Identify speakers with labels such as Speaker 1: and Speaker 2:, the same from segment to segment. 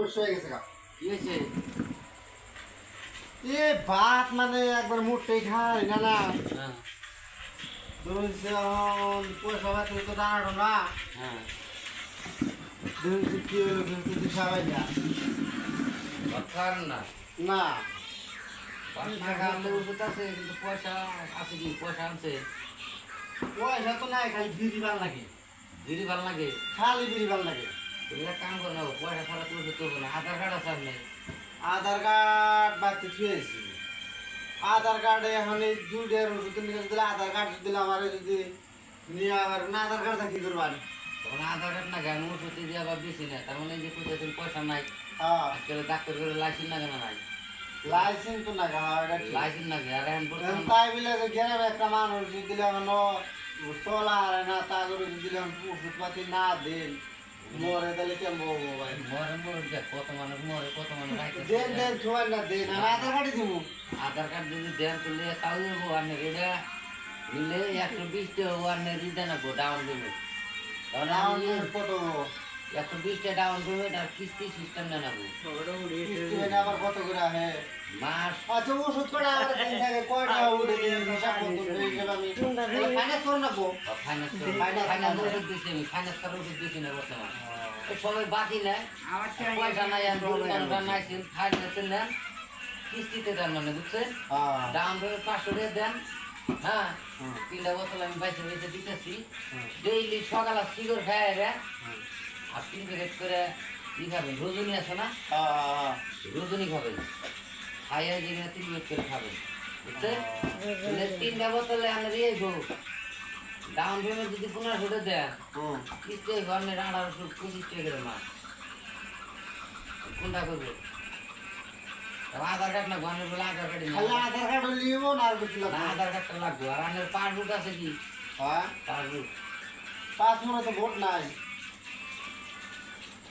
Speaker 1: সমস্যা হয়ে গেছে গা।
Speaker 2: কি হয়েছে?
Speaker 1: এ ভাত মানে একবার মুঠেই খাই না না।
Speaker 2: হ্যাঁ
Speaker 1: ধরুন পয়সা পাতি তো দাঁড়ানো না।
Speaker 2: হ্যাঁ
Speaker 1: ধরুন কি হলো কিন্তু সবাই না।
Speaker 2: ভাত খাওয়ার না
Speaker 1: না
Speaker 2: ভাত না খাওয়ালে ওষুধ আছে কিন্তু পয়সা আছে কি পয়সা আছে
Speaker 1: পয়সা তো নাই, খালি বিড়ি ভাল লাগে।
Speaker 2: দিদি ভালো লাগে
Speaker 1: খালি বিড়ি ভাল লাগে।
Speaker 2: এগুলা কাম করে না পয়সা ছাড়া তো ওষুধ করবো না আধার কার্ড আছে আপনার
Speaker 1: আধার কার্ড বাড়তে থুয়েছি। আধার কার্ডে এখন এই 2 ওষুধ নিয়ে দিলে আধার কার্ড দিলে আমার যদি নিয়ে আবার না আধার কার্ডটা কি করবার?
Speaker 2: তখন আধার কার্ড না কেন ওষুধ দিয়ে আবার বেশি না তার মানে এই যে কোথায় তুমি পয়সা নাই
Speaker 1: হ্যাঁ
Speaker 2: আজকাল ডাক্তার করে লাইসেন্স না কেন নাই
Speaker 1: লাইসেন্স তো না
Speaker 2: লাইসেন্স না আর এখন বর্তমান
Speaker 1: তাই বলে যে গ্রামে একটা মানুষ দিলে এখন চলা হারে না তা করে দিলে ওষুধ পাতি না দেন মরে তাহলে কেমন হবো ভাই?
Speaker 2: মরে মরে দেখ কত মানুষ মরে কত মানুষ
Speaker 1: দেন দেন সবাই না দেন আমি আধার কার্ডই দিব।
Speaker 2: আধার কার্ড যদি দেন তাহলে তাও দেবো আপনি এটা নিলে 120 টাকা ওয়ার্নে রিটার্ন আসবো ডাউন পেমেন্ট তাহলে আমি
Speaker 1: কত
Speaker 2: 120 টাকা ডাউন পেমেন্ট আর কিস্তি সিস্টেম জানাবো
Speaker 1: কিস্তি আবার কত করে আহে?
Speaker 2: মাস
Speaker 1: আচ্ছা ওষুধ কটা আবার দিন থাকে কয়টা উঠে দিন হিসাব করতে হয়ে গেল আমি ফাইনান্স করে নেবো।
Speaker 2: ফাইন্যান্স ওষুধ দিচ্ছি আমি ফাইন্যান্স করার ওষুধ দিচ্ছি না বর্তমান সবাই বাকি নেয় পয়সা নাই আর নাইছেন ফাইন্যান্সে নেন কিস্তিতে দেন মানে বুঝছেন ডাউন পেমেন্ট 500 টাকা দেন হ্যাঁ 3টা বোতল আমি বাইসে বাইসে দিতেছি ডেইলি সকালে সিগার খায় রে আর 3 প্যাকেট করে ই খাবেন রজনী আছে না রজনী খাবেন খাইয়া যেখানে 3 প্যাকেট করে খাবেন বুঝছেন 3টা বোতলে আমরা দিয়ে গো ডাউন পেমেন্ট যদি 1500 টাকা দেন কিস্তি ঘরে 1825 টাকা করে মাস কোনটা করবে আধার কার্ড না ঘরের বলে আধার কার্ড
Speaker 1: খালি আধার কার্ড নিব না আর কিছু লাগবে?
Speaker 2: আধার কার্ডটা লাগবে আর আমার পাসবুক আছে কি
Speaker 1: হ্যাঁ
Speaker 2: পাসবুক
Speaker 1: পাঁচমোড়া তো ভোট নাই।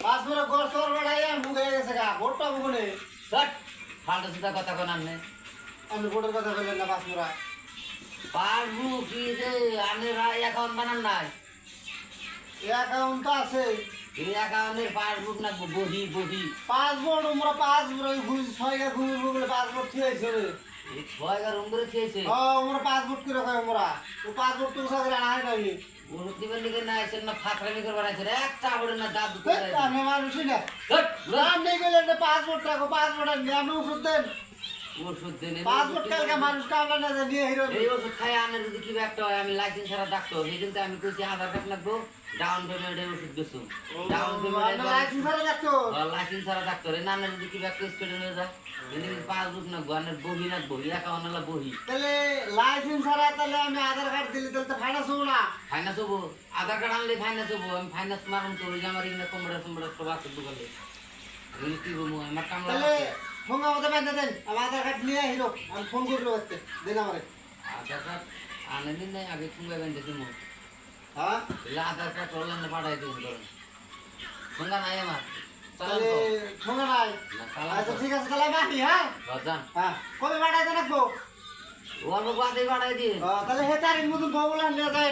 Speaker 1: পাঁচমোড়া ঘর সর বেড়াই মুখে গেছে গা ভোটটা মুখে
Speaker 2: ধট ফালতু সুদা কথা কোন আনে
Speaker 1: আমি ভোটের কথা বললেন না পাঁচমোড়া
Speaker 2: পাসবুক কি রে আনের অ্যাকাউন্ট বানান নাই
Speaker 1: অ্যাকাউন্ট তো আছে।
Speaker 2: এই অ্যাকাউন্টের পাসবুক না বহি বহি
Speaker 1: পাসপোর্ট আমরা পাসপোর্ট ঘুষ 6 ঘুষ বলে পাসপোর্ট থিয়েছে রে।
Speaker 2: এই 6 রুম করে খেয়েছে
Speaker 1: আমরা পাসপোর্ট করে খাই আমরা ও পাসপোর্ট তো সাথে আনাই নাই।
Speaker 2: ওর দিবেন লিখে না আইছেন না ফাকরামি করে বানাইছে রে এক চাবড়ে না দাঁত দুটো
Speaker 1: আমি মানুষই না
Speaker 2: ধট
Speaker 1: নাম নেই গেলে পাসপোর্ট রাখো পাসপোর্ট আমি ওষুধ দেন
Speaker 2: ওষুধ দেন
Speaker 1: পাসপোর্ট কালকে মানুষ কামলা না নিয়ে হিরো
Speaker 2: এই ওষুধ খাই আনের যদি কি একটা হয় আমি লাইসেন্স ছাড়া ডাক্তার এই কিন্তু আমি কইছি আধার কার্ড লাগবো ডাউন পেমেন্টে ওষুধ দিছো ডাউন পেমেন্টে
Speaker 1: লাইসেন্স ছাড়া দেখতো
Speaker 2: লাইসেন্স ছাড়া ডাক্তার এই নানের যদি কি একটা স্টেট হয়ে যায় যদি পাসবুক না গানের বহি না বহি অ্যাকাউন্ট না বহি
Speaker 1: তাহলে লাইসেন্স ছাড়া তাহলে আমি আধার কার্ড দিলে তাহলে তো ফাইনান্স হবো না।
Speaker 2: ফাইনান্স হবো আধার কার্ড আনলে ফাইনান্স হবো আমি ফাইনান্স মারুন তো ওই যে আমার এখানে কম্পিউটার সব আছে দোকানে আমি কি বলবো আমার কামলা
Speaker 1: তাহলে ফোন আমাদের বাইন্দা দেন আমার আধার কার্ড নিয়ে হিরো আমি ফোন করবো আজকে দেন আমারে।
Speaker 2: আধার কার্ড আনে দিন নাই আগে তুমি বেঁধে তুমি
Speaker 1: হ্যাঁ
Speaker 2: আধার কার্ড অনলাইনে পাঠাই দিন করেন সঙ্গা নাই আমার
Speaker 1: তাহলে ফোন নাই। আচ্ছা ঠিক আছে তাহলে আমি হ্যাঁ
Speaker 2: বাজান
Speaker 1: হ্যাঁ কবে পাঠাইতে রাখবো?
Speaker 2: ও আমি বাদে পাঠাই দিয়ে
Speaker 1: তাহলে হে তারিখ মতন বউ বলে নিয়ে যায়।